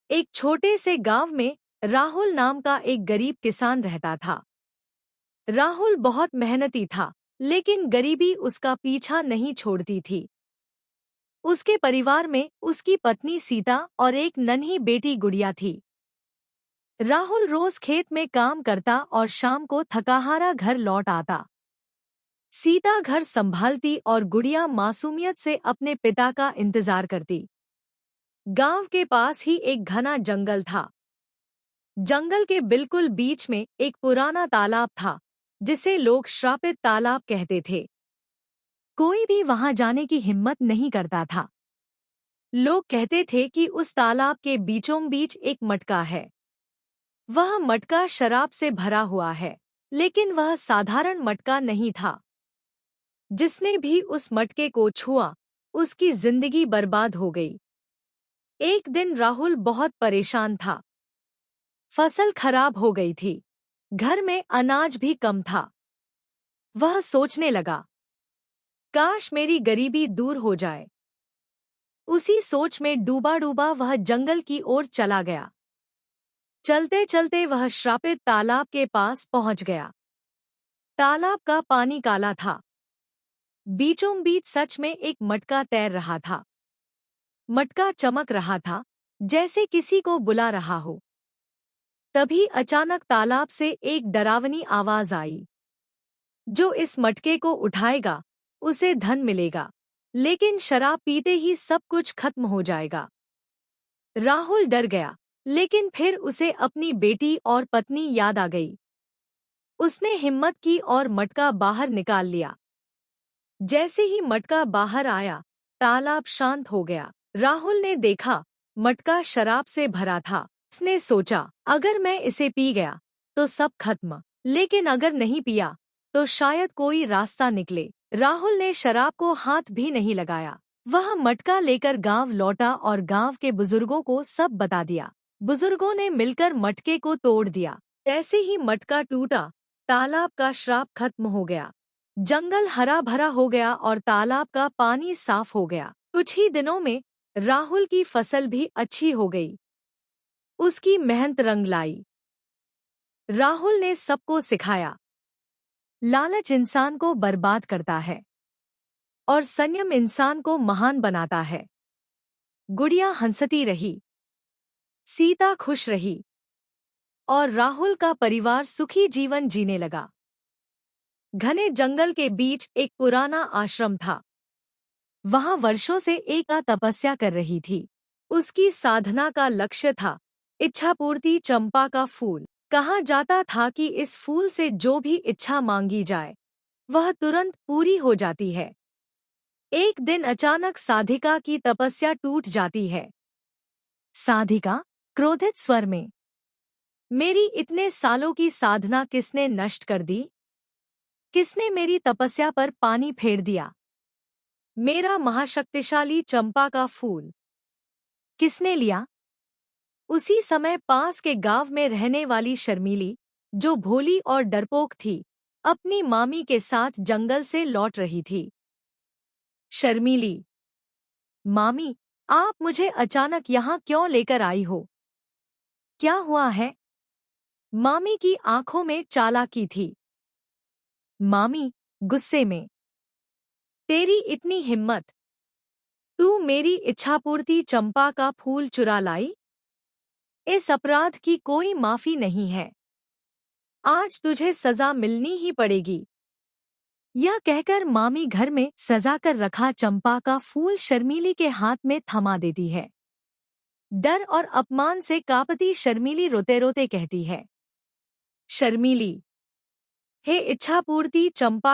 एक छोटे से गांव में राहुल नाम का एक गरीब किसान रहता था। राहुल बहुत मेहनती था, लेकिन गरीबी उसका पीछा नहीं छोड़ती थी। उसके परिवार में उसकी पत्नी सीता और एक नन्ही बेटी गुड़िया थी। राहुल रोज खेत में काम करता और शाम को थकाहारा घर लौट आता। सीता घर संभालती और गुड़िया मासूमियत से अपने पिता का इंतजार करती। गांव के पास ही एक घना जंगल था। जंगल के बिल्कुल बीच में एक पुराना तालाब था, जिसे लोग श्रापित तालाब कहते थे। कोई भी वहां जाने की हिम्मत नहीं करता था। लोग कहते थे कि उस तालाब के बीचों बीच एक मटका है। वह मटका शराब से भरा हुआ है, लेकिन वह साधारण मटका नहीं था। जिसने भी उस मटके को छुआ, उसकी जिंदगी बर्बाद हो गई। एक दिन राहुल बहुत परेशान था। फसल खराब हो गई थी। घर में अनाज भी कम था। वह सोचने लगा, काश मेरी गरीबी दूर हो जाए। उसी सोच में डूबा डूबा वह जंगल की ओर चला गया। चलते चलते वह श्रापित तालाब के पास पहुंच गया। तालाब का पानी काला था। बीचों बीच सच में एक मटका तैर रहा था। मटका चमक रहा था, जैसे किसी को बुला रहा हो। तभी अचानक तालाब से एक डरावनी आवाज आई, जो इस मटके को उठाएगा उसे धन मिलेगा, लेकिन शराब पीते ही सब कुछ खत्म हो जाएगा। राहुल डर गया, लेकिन फिर उसे अपनी बेटी और पत्नी याद आ गई। उसने हिम्मत की और मटका बाहर निकाल लिया। जैसे ही मटका बाहर आया, तालाब शांत हो गया। राहुल ने देखा, मटका शराब से भरा था। उसने सोचा, अगर मैं इसे पी गया तो सब खत्म, लेकिन अगर नहीं पिया तो शायद कोई रास्ता निकले। राहुल ने शराब को हाथ भी नहीं लगाया। वह मटका लेकर गांव लौटा और गांव के बुजुर्गों को सब बता दिया। बुजुर्गों ने मिलकर मटके को तोड़ दिया। ऐसे ही मटका टूटा, तालाब का श्राप खत्म हो गया। जंगल हरा भरा हो गया और तालाब का पानी साफ हो गया। कुछ ही दिनों में राहुल की फसल भी अच्छी हो गई। उसकी मेहनत रंग लाई। राहुल ने सबको सिखाया, लालच इंसान को बर्बाद करता है और संयम इंसान को महान बनाता है। गुड़िया हंसती रही, सीता खुश रही और राहुल का परिवार सुखी जीवन जीने लगा। घने जंगल के बीच एक पुराना आश्रम था। वहां वर्षों से एक तपस्या कर रही थी। उसकी साधना का लक्ष्य था इच्छापूर्ति चंपा का फूल। कहा जाता था कि इस फूल से जो भी इच्छा मांगी जाए, वह तुरंत पूरी हो जाती है। एक दिन अचानक साधिका की तपस्या टूट जाती है। साधिका क्रोधित स्वर में, मेरी इतने सालों की साधना किसने नष्ट कर दी? किसने मेरी तपस्या पर पानी फेर दिया? मेरा महाशक्तिशाली चंपा का फूल किसने लिया? उसी समय पास के गांव में रहने वाली शर्मीली, जो भोली और डरपोक थी, अपनी मामी के साथ जंगल से लौट रही थी। शर्मीली, मामी, आप मुझे अचानक यहाँ क्यों लेकर आई हो? क्या हुआ है? मामी की आंखों में चालाकी थी। मामी गुस्से में, तेरी इतनी हिम्मत, तू मेरी इच्छापूर्ति चंपा का फूल चुरा लाई? इस अपराध की कोई माफी नहीं है। आज तुझे सजा मिलनी ही पड़ेगी। यह कहकर मामी घर में सजा कर रखा चंपा का फूल शर्मीली के हाथ में थमा देती है। डर और अपमान से कांपती शर्मीली रोते रोते कहती है, शर्मीली, हे इच्छापूर्ति चंपा